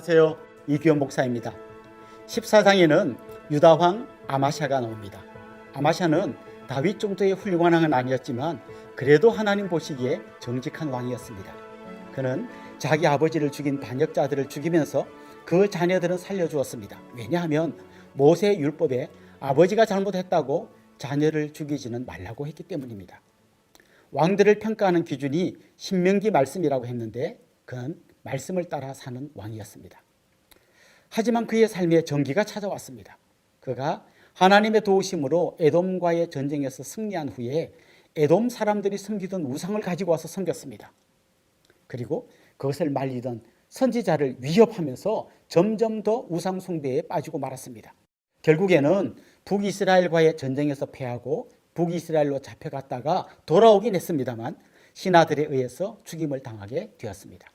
안녕하세요. 이규현 목사입니다. 14장에는 유다왕 아마샤가 나옵니다. 아마샤는 다윗 정도의 훌륭한 왕은 아니었지만 그래도 하나님 보시기에 정직한 왕이었습니다. 그는 자기 아버지를 죽인 반역자들을 죽이면서 그 자녀들은 살려주었습니다. 왜냐하면 모세 율법에 아버지가 잘못했다고 자녀를 죽이지는 말라고 했기 때문입니다. 왕들을 평가하는 기준이 신명기 말씀이라고 했는데 그는 말씀을 따라 사는 왕이었습니다. 하지만 그의 삶에 전기가 찾아왔습니다. 그가 하나님의 도우심으로 에돔과의 전쟁에서 승리한 후에 에돔 사람들이 섬기던 우상을 가지고 와서 섬겼습니다. 그리고 그것을 말리던 선지자를 위협하면서 점점 더 우상 숭배에 빠지고 말았습니다. 결국에는 북이스라엘과의 전쟁에서 패하고 북이스라엘로 잡혀갔다가 돌아오긴 했습니다만 신하들에 의해서 죽임을 당하게 되었습니다.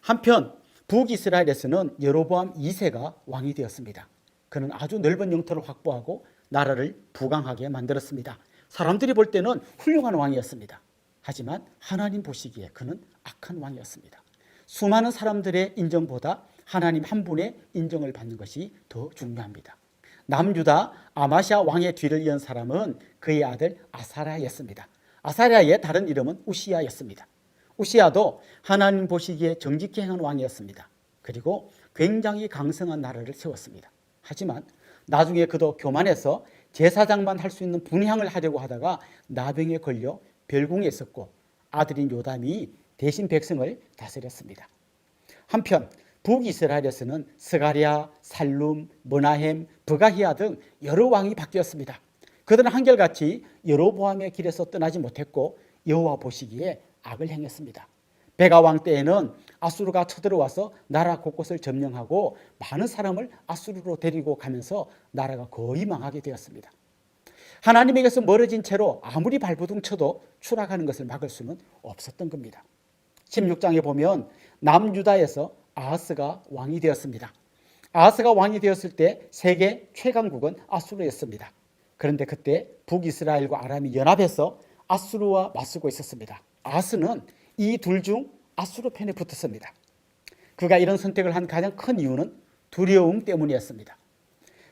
한편 북이스라엘에서는 여로보암 2세가 왕이 되었습니다. 그는 아주 넓은 영토를 확보하고 나라를 부강하게 만들었습니다. 사람들이 볼 때는 훌륭한 왕이었습니다. 하지만 하나님 보시기에 그는 악한 왕이었습니다. 수많은 사람들의 인정보다 하나님 한 분의 인정을 받는 것이 더 중요합니다. 남유다 아마샤 왕의 뒤를 이은 사람은 그의 아들 아사랴였습니다. 아사랴의 다른 이름은 우시야였습니다. 우시야도 하나님 보시기에 정직히 행한 왕이었습니다. 그리고 굉장히 강성한 나라를 세웠습니다. 하지만 나중에 그도 교만해서 제사장만 할 수 있는 분향을 하려고 하다가 나병에 걸려 별궁에 있었고 아들인 요담이 대신 백성을 다스렸습니다. 한편 북이스라엘에서는 스가랴, 살룸, 머나헴, 브가히야 등 여러 왕이 바뀌었습니다. 그들은 한결같이 여로보암의 길에서 떠나지 못했고 여호와 보시기에 악을 행했습니다. 베가 왕 때에는 아수르가 쳐들어와서 나라 곳곳을 점령하고 많은 사람을 아수르로 데리고 가면서 나라가 거의 망하게 되었습니다. 하나님에게서 멀어진 채로 아무리 발버둥 쳐도 추락하는 것을 막을 수는 없었던 겁니다. 16장에 보면 남유다에서 아하스가 왕이 되었습니다. 아하스가 왕이 되었을 때 세계 최강국은 아수르였습니다. 그런데 그때 북이스라엘과 아람이 연합해서 아수르와 맞서고 있었습니다. 아하스는 이 둘 중 아수르 편에 붙었습니다. 그가 이런 선택을 한 가장 큰 이유는 두려움 때문이었습니다.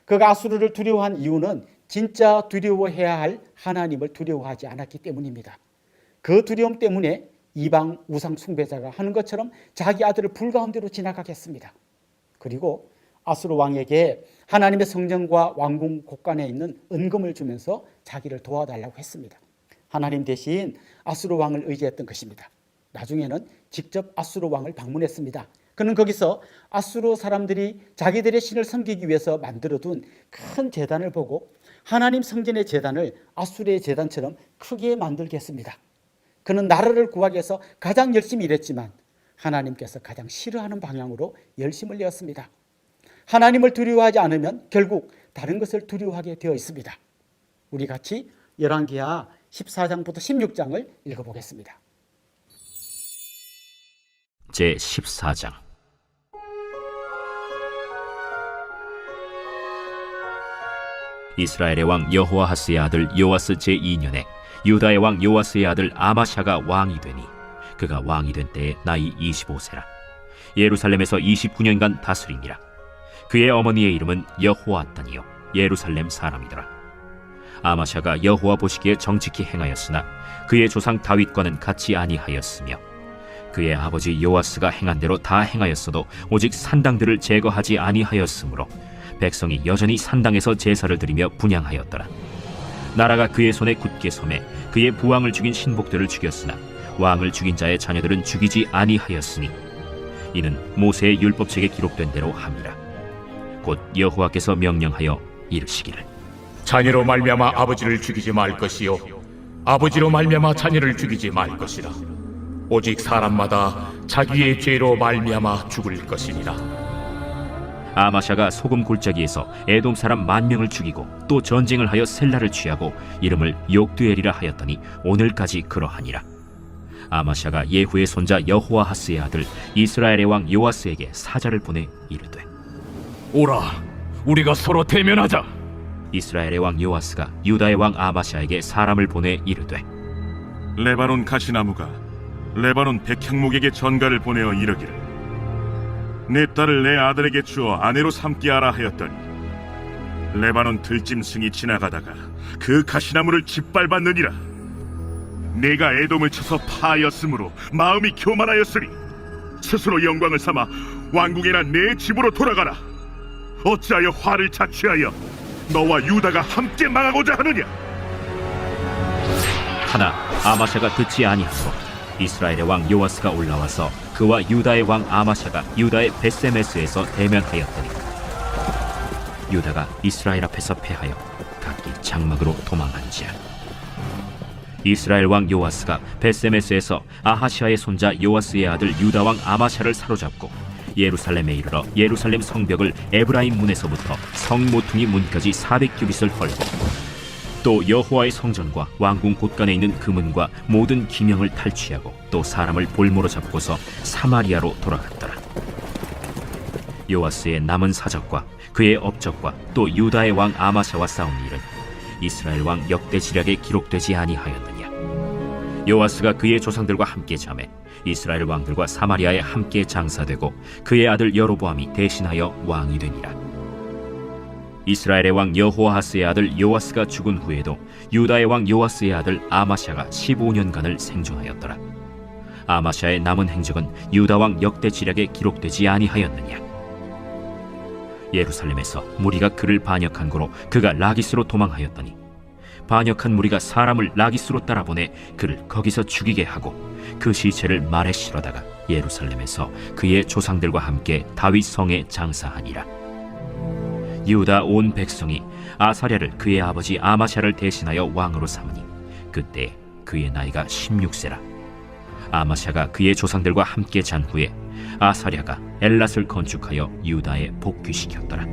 그가 아수르를 두려워한 이유는 진짜 두려워해야 할 하나님을 두려워하지 않았기 때문입니다. 그 두려움 때문에 이방 우상 숭배자가 하는 것처럼 자기 아들을 불 가운데로 지나가게 했습니다. 그리고 아수르 왕에게 하나님의 성전과 왕궁 곳간에 있는 은금을 주면서 자기를 도와달라고 했습니다. 하나님 대신 아수르 왕을 의지했던 것입니다. 나중에는 직접 아수르 왕을 방문했습니다. 그는 거기서 아수르 사람들이 자기들의 신을 섬기기 위해서 만들어둔 큰 제단을 보고 하나님 성전의 제단을 아수르의 제단처럼 크게 만들게 했습니다. 그는 나라를 구하기 위해서 가장 열심히 일했지만 하나님께서 가장 싫어하는 방향으로 열심을 내었습니다. 하나님을 두려워하지 않으면 결국 다른 것을 두려워하게 되어 있습니다. 우리 같이 열왕기하 14장부터 16장을 읽어보겠습니다. 제14장. 이스라엘의 왕 여호아하스의 아들 요아스 제2년에 유다의 왕 요아스의 아들 아마샤가 왕이 되니 그가 왕이 된 때에 나이 25세라. 예루살렘에서 29년간 다스리니라. 그의 어머니의 이름은 여호아단이요 예루살렘 사람이더라. 아마샤가 여호와 보시기에 정직히 행하였으나 그의 조상 다윗과는 같이 아니하였으며 그의 아버지 요아스가 행한 대로 다 행하였어도 오직 산당들을 제거하지 아니하였으므로 백성이 여전히 산당에서 제사를 드리며 분향하였더라. 나라가 그의 손에 굳게 섬에 그의 부왕을 죽인 신복들을 죽였으나 왕을 죽인 자의 자녀들은 죽이지 아니하였으니 이는 모세의 율법책에 기록된 대로 함이라. 곧 여호와께서 명령하여 이르시기를 자녀로 말미암아 아버지를 죽이지 말 것이요 아버지로 말미암아 자녀를 죽이지 말 것이라. 오직 사람마다 자기의 죄로 말미암아 죽을 것이니라. 아마샤가 소금 골짜기에서 에돔 사람 10,000명을 죽이고 또 전쟁을 하여 셀라를 취하고 이름을 욕두엘이라 하였더니 오늘까지 그러하니라. 아마샤가 예후의 손자 여호아하스의 아들 이스라엘의 왕 요아스에게 사자를 보내 이르되 오라, 우리가 서로 대면하자. 이스라엘의 왕 요아스가 유다의 왕 아마샤에게 사람을 보내 이르되 레바논 가시나무가 레바논 백향목에게 전가를 보내어 이르기를 내 딸을 내 아들에게 주어 아내로 삼게 하라 하였더니 레바논 들짐승이 지나가다가 그 가시나무를 짓밟았느니라. 내가 에돔을 쳐서 파하였으므로 마음이 교만하였으니 스스로 영광을 삼아 왕궁이나 내 집으로 돌아가라. 어찌하여 화를 자취하여 너와 유다가 함께 망하고자 하느냐? 하나 아마샤가 듣지 아니하고 이스라엘의 왕 요아스가 올라와서 그와 유다의 왕 아마샤가 유다의 벳세메스에서 대면하였더니 유다가 이스라엘 앞에서 패하여 각기 장막으로 도망한지라. 이스라엘 왕 요아스가 벳세메스에서 아하시아의 손자 요아스의 아들 유다 왕 아마샤를 사로잡고 예루살렘에 이르러 예루살렘 성벽을 에브라임 문에서부터 성 모퉁이 문까지 400규빗을 헐고 또 여호와의 성전과 왕궁 곳간에 있는 금은과 모든 기명을 탈취하고 또 사람을 볼모로 잡고서 사마리아로 돌아갔더라. 요아스의 남은 사적과 그의 업적과 또 유다의 왕 아마샤와 싸운 일은 이스라엘 왕 역대지략에 기록되지 아니하였느냐. 요아스가 그의 조상들과 함께 잠에 이스라엘 왕들과 사마리아에 함께 장사되고 그의 아들 여로보암이 대신하여 왕이 되니라. 이스라엘의 왕 여호아하스의 아들 요아스가 죽은 후에도 유다의 왕 요아스의 아들 아마샤가 15년간을 생존하였더라. 아마샤의 남은 행적은 유다 왕 역대지략에 기록되지 아니하였느냐. 예루살렘에서 무리가 그를 반역한 고로 그가 라기스로 도망하였더니 반역한 무리가 사람을 라기스로 따라보내 그를 거기서 죽이게 하고 그 시체를 말에 실어다가 예루살렘에서 그의 조상들과 함께 다윗 성에 장사하니라. 유다 온 백성이 아사랴를 그의 아버지 아마샤를 대신하여 왕으로 삼으니 그때 그의 나이가 16세라. 아마샤가 그의 조상들과 함께 잔 후에 아사랴가 엘랏을 건축하여 유다에 복귀시켰더라.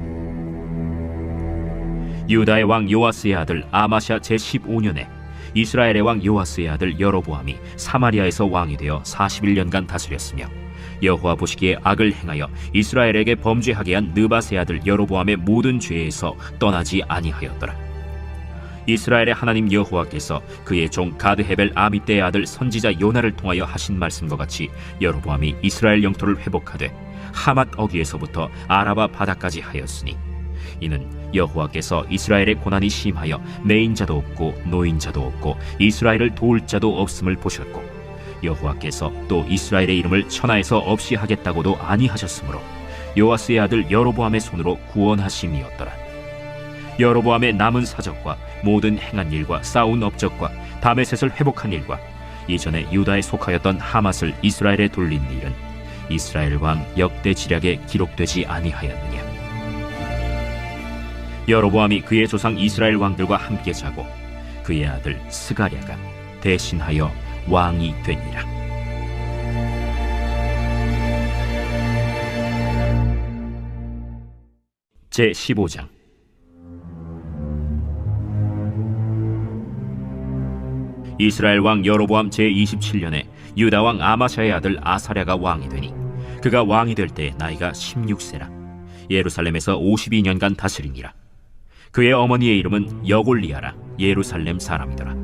유다의 왕 요아스의 아들 아마샤 제15년에 이스라엘의 왕 요아스의 아들 여로보암이 사마리아에서 왕이 되어 41년간 다스렸으며 여호와 보시기에 악을 행하여 이스라엘에게 범죄하게 한 느밧의 아들 여로보암의 모든 죄에서 떠나지 아니하였더라. 이스라엘의 하나님 여호와께서 그의 종 가드헤벨 아미떼의 아들 선지자 요나를 통하여 하신 말씀과 같이 여로보암이 이스라엘 영토를 회복하되 하맛 어귀에서부터 아라바 바다까지 하였으니 이는 여호와께서 이스라엘의 고난이 심하여 매인자도 없고 노인자도 없고 이스라엘을 도울 자도 없음을 보셨고 여호와께서 또 이스라엘의 이름을 천하에서 없이 하겠다고도 아니하셨으므로 요아스의 아들 여로보암의 손으로 구원하심이었더라. 여로보암의 남은 사적과 모든 행한 일과 싸운 업적과 다메셋을 회복한 일과 이전에 유다에 속하였던 하맛을 이스라엘에 돌린 일은 이스라엘 왕 역대지략에 기록되지 아니하였느냐. 여로보암이 그의 조상 이스라엘 왕들과 함께 자고 그의 아들 스가랴가 대신하여 왕이 되니라. 제15장. 이스라엘 왕 여로보암 제27년에 유다 왕 아마샤의 아들 아사랴가 왕이 되니 그가 왕이 될 때 나이가 16세라. 예루살렘에서 52년간 다스리니라. 그의 어머니의 이름은 여골리아라. 예루살렘 사람이더라.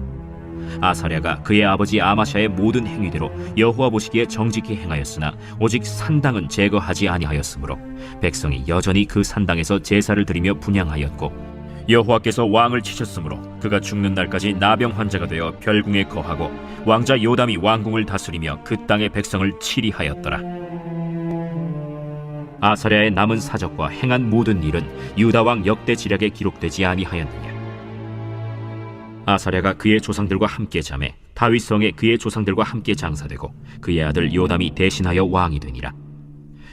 아사랴가 그의 아버지 아마샤의 모든 행위대로 여호와 보시기에 정직히 행하였으나 오직 산당은 제거하지 아니하였으므로 백성이 여전히 그 산당에서 제사를 드리며 분향하였고 여호와께서 왕을 치셨으므로 그가 죽는 날까지 나병 환자가 되어 별궁에 거하고 왕자 요담이 왕궁을 다스리며 그 땅의 백성을 치리하였더라. 아사랴의 남은 사적과 행한 모든 일은 유다 왕 역대지략에 기록되지 아니하였느냐. 아사랴가 그의 조상들과 함께 잠에 다윗 성에 그의 조상들과 함께 장사되고 그의 아들 요담이 대신하여 왕이 되니라.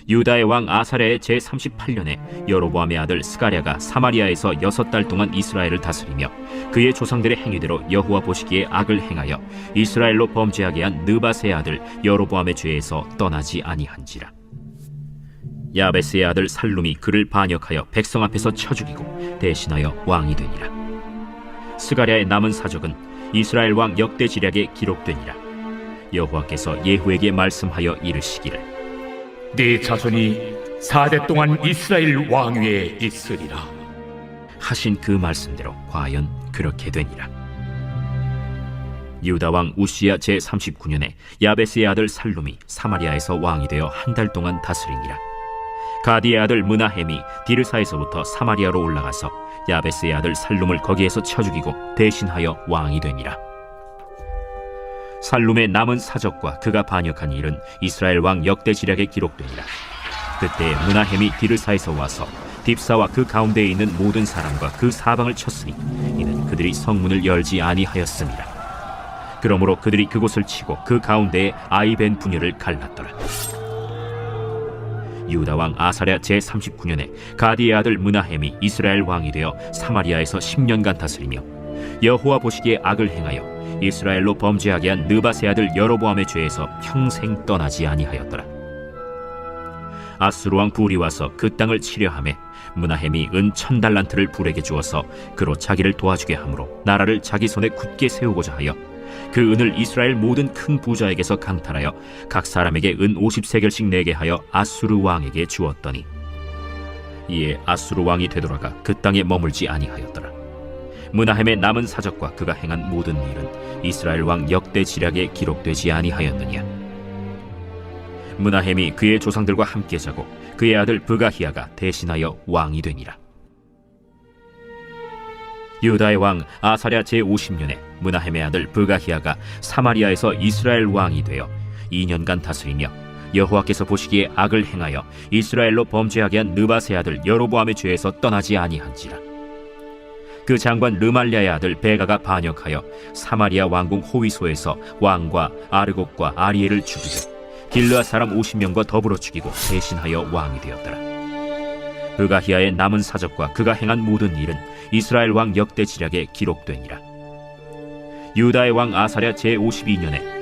유다의 왕 아사랴의 제38년에 여로보암의 아들 스가랴가 사마리아에서 6달 동안 이스라엘을 다스리며 그의 조상들의 행위대로 여호와 보시기에 악을 행하여 이스라엘로 범죄하게 한 느밧의 아들 여로보암의 죄에서 떠나지 아니한지라. 야베스의 아들 살룸이 그를 반역하여 백성 앞에서 쳐 죽이고 대신하여 왕이 되니라. 스가랴의 남은 사적은 이스라엘 왕 역대지략에 기록되니라. 여호와께서 예후에게 말씀하여 이르시기를 네 자손이 4대 동안 이스라엘 왕위에 있으리라 하신 그 말씀대로 과연 그렇게 되니라. 유다 왕 우시야 제39년에 야베스의 아들 살룸이 사마리아에서 왕이 되어 한 달 동안 다스리니라. 가디의 아들 므나헴이 디르사에서부터 사마리아로 올라가서 야베스의 아들 살룸을 거기에서 쳐 죽이고 대신하여 왕이 되니라. 살룸의 남은 사적과 그가 반역한 일은 이스라엘 왕 역대지략에 기록되니라. 그때 므나헴이 디르사에서 와서 딥사와 그 가운데에 있는 모든 사람과 그 사방을 쳤으니 이는 그들이 성문을 열지 아니하였음이라. 그러므로 그들이 그곳을 치고 그 가운데에 아이벤 분열을 갈랐더라. 유다 왕 아사랴 제39년에 가디의 아들 므나헴이 이스라엘 왕이 되어 사마리아에서 10년간 다스리며 여호와 보시기에 악을 행하여 이스라엘로 범죄하게 한 느밧의 아들 여로보암의 죄에서 평생 떠나지 아니하였더라. 아수르 왕 불이 와서 그 땅을 치려하매 므나헴이 은 1000달란트를 불에게 주어서 그로 자기를 도와주게 하므로 나라를 자기 손에 굳게 세우고자 하여 그 은을 이스라엘 모든 큰 부자에게서 강탈하여 각 사람에게 은 50세겔씩 내게 하여 아수르 왕에게 주었더니 이에 아수르 왕이 되돌아가 그 땅에 머물지 아니하였더라. 므나헴의 남은 사적과 그가 행한 모든 일은 이스라엘 왕 역대 지략에 기록되지 아니하였느냐. 므나헴이 그의 조상들과 함께 자고 그의 아들 브가히야가 대신하여 왕이 되니라. 유다의 왕 아사랴 제50년에 므나헴의 아들 브가히야가 사마리아에서 이스라엘 왕이 되어 2년간 다스리며 여호와께서 보시기에 악을 행하여 이스라엘로 범죄하게 한 느밧의 아들 여로보암의 죄에서 떠나지 아니한지라. 그 장관 르말랴의 아들 베가가 반역하여 사마리아 왕궁 호위소에서 왕과 아르곡과 아리엘을 죽이되 길르앗 사람 50명과 더불어 죽이고 대신하여 왕이 되었더라. 브가히야의 남은 사적과 그가 행한 모든 일은 이스라엘 왕 역대 지략에 기록되니라. 유다의 왕 아사랴 제52년에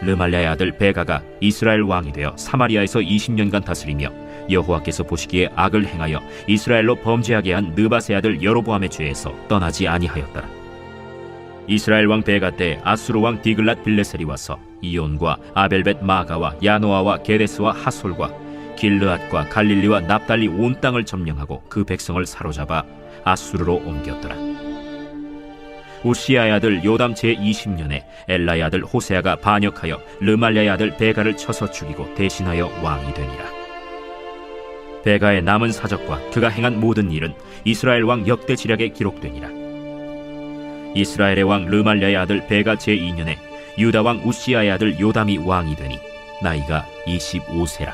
르말랴의 아들 베가가 이스라엘 왕이 되어 사마리아에서 20년간 다스리며 여호와께서 보시기에 악을 행하여 이스라엘로 범죄하게 한 느밧의 아들 여로보암의 죄에서 떠나지 아니하였더라. 이스라엘 왕 베가 때 아수르 왕 디글랏 빌레셀이 와서 이온과 아벨벳 마가와 야노아와 게데스와 하솔과 길르앗과 갈릴리와 납달리 온 땅을 점령하고 그 백성을 사로잡아 아수르로 옮겼더라. 우시야의 아들 요담 제20년에 엘라의 아들 호세아가 반역하여 르말랴의 아들 베가를 쳐서 죽이고 대신하여 왕이 되니라. 베가의 남은 사적과 그가 행한 모든 일은 이스라엘 왕 역대 지략에 기록되니라. 이스라엘의 왕 르말랴의 아들 베가 제2년에 유다 왕 우시야의 아들 요담이 왕이 되니 나이가 25세라.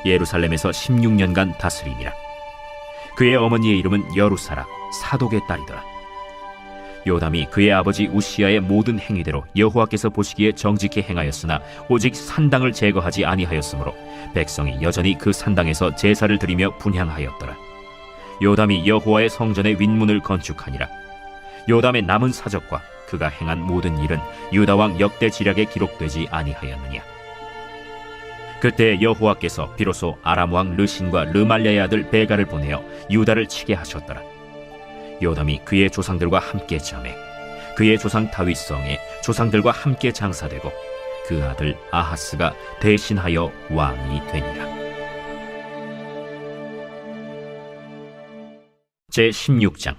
예루살렘에서 16년간 다스리니라. 그의 어머니의 이름은 여루사라, 사독의 딸이더라. 요담이 그의 아버지 우시야의 모든 행위대로 여호와께서 보시기에 정직히 행하였으나 오직 산당을 제거하지 아니하였으므로 백성이 여전히 그 산당에서 제사를 드리며 분향하였더라. 요담이 여호와의 성전의 윗문을 건축하니라. 요담의 남은 사적과 그가 행한 모든 일은 유다 왕 역대 지략에 기록되지 아니하였느냐. 그때 여호와께서 비로소 아람 왕 르신과 르말랴의 아들 베가를 보내어 유다를 치게 하셨더라. 요담이 그의 조상들과 함께 잠에 그의 조상 다윗성에 조상들과 함께 장사되고 그 아들 아하스가 대신하여 왕이 되니라. 제16장.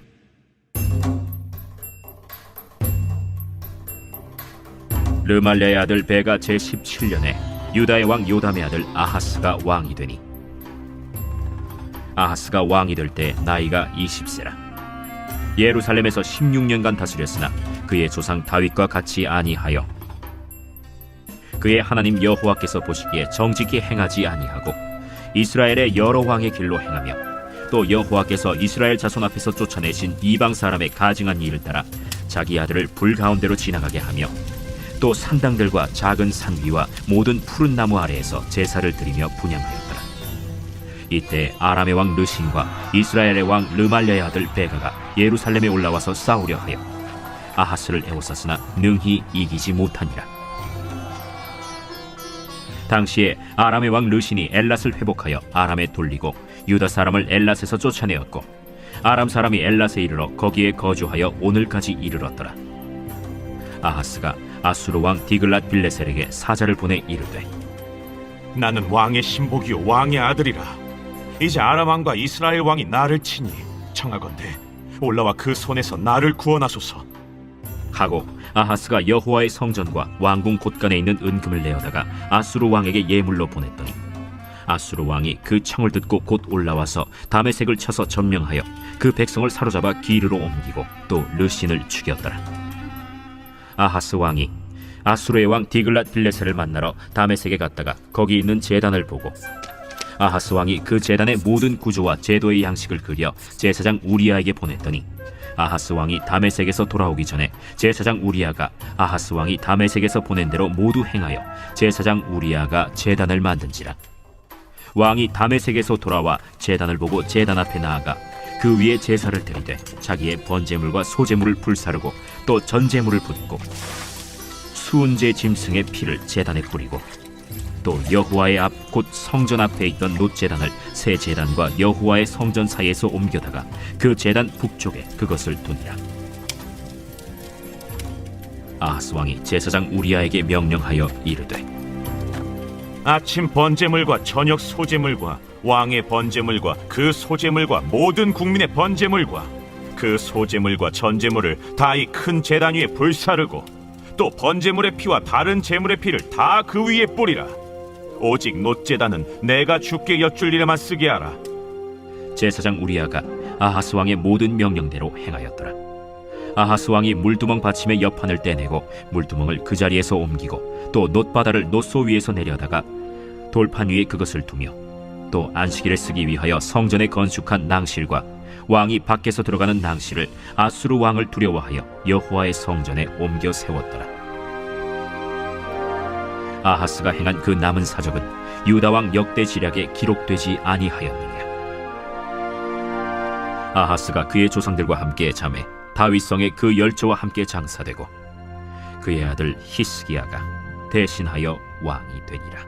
르말랴의 아들 베가 제17년에 유다의 왕 요담의 아들 아하스가 왕이 되니 아하스가 왕이 될 때 나이가 20세라. 예루살렘에서 16년간 다스렸으나 그의 조상 다윗과 같이 아니하여 그의 하나님 여호와께서 보시기에 정직히 행하지 아니하고 이스라엘의 여러 왕의 길로 행하며 또 여호와께서 이스라엘 자손 앞에서 쫓아내신 이방 사람의 가증한 일을 따라 자기 아들을 불 가운데로 지나가게 하며 또 산당들과 작은 산 위와 모든 푸른 나무 아래에서 제사를 드리며 분향하였더라. 이때 아람의 왕 르신과 이스라엘의 왕 르말랴의 아들 베가가 예루살렘에 올라와서 싸우려 하여 아하스를 에워쌌으나 능히 이기지 못하니라. 당시에 아람의 왕 르신이 엘랏을 회복하여 아람에 돌리고 유다 사람을 엘랏에서 쫓아내었고 아람 사람이 엘랏에 이르러 거기에 거주하여 오늘까지 이르렀더라. 아하스가 아수르 왕 디글랏 빌레셀에게 사자를 보내 이르되 나는 왕의 신복이요 왕의 아들이라. 이제 아람 왕과 이스라엘 왕이 나를 치니 청하건대 올라와 그 손에서 나를 구원하소서 하고 아하스가 여호와의 성전과 왕궁 곳간에 있는 은금을 내어다가 아수르 왕에게 예물로 보냈더니 아수르 왕이 그 청을 듣고 곧 올라와서 다메섹을 쳐서 점령하여 그 백성을 사로잡아 기르로 옮기고 또 르신을 죽였더라. 아하스 왕이 아수르의 왕 디글랏 빌레셀을 만나러 다메섹에 갔다가 거기 있는 제단을 보고 아하스 왕이 그 제단의 모든 구조와 제도의 양식을 그려 제사장 우리아에게 보냈더니 아하스 왕이 다메섹에서 돌아오기 전에 제사장 우리아가 아하스 왕이 다메섹에서 보낸 대로 모두 행하여 제사장 우리아가 제단을 만든지라. 왕이 다메섹에서 돌아와 제단을 보고 제단 앞에 나아가 그 위에 제사를 드리되 자기의 번제물과 소제물을 불사르고 또 전제물을 붓고 수은제 짐승의 피를 제단에 뿌리고 또 여호와의 앞 곧 성전 앞에 있던 놋제단을 새 제단과 여호와의 성전 사이에서 옮겨다가 그 제단 북쪽에 그것을 두니라. 아하스 왕이 제사장 우리아에게 명령하여 이르되 아침 번제물과 저녁 소제물과 왕의 번제물과 그 소제물과 모든 국민의 번제물과 그 소제물과 전제물을 다 이 큰 제단 위에 불사르고 또 번제물의 피와 다른 제물의 피를 다 그 위에 뿌리라. 오직 놋제단은 내가 주께 여쭐 일에만 쓰게 하라. 제사장 우리아가 아하스 왕의 모든 명령대로 행하였더라. 아하스 왕이 물두멍 받침의 옆판을 떼내고 물두멍을 그 자리에서 옮기고 또 놋바다를 놋소 위에서 내려다가 돌판 위에 그것을 두며 또 안식일에 쓰기 위하여 성전에 건축한 낭실과 왕이 밖에서 들어가는 낭실을 아수르 왕을 두려워하여 여호와의 성전에 옮겨 세웠더라. 아하스가 행한 그 남은 사적은 유다 왕 역대 지략에 기록되지 아니하였느니라. 아하스가 그의 조상들과 함께 잠에 다윗성의 그 열조와 함께 장사되고 그의 아들 히스기야가 대신하여 왕이 되니라.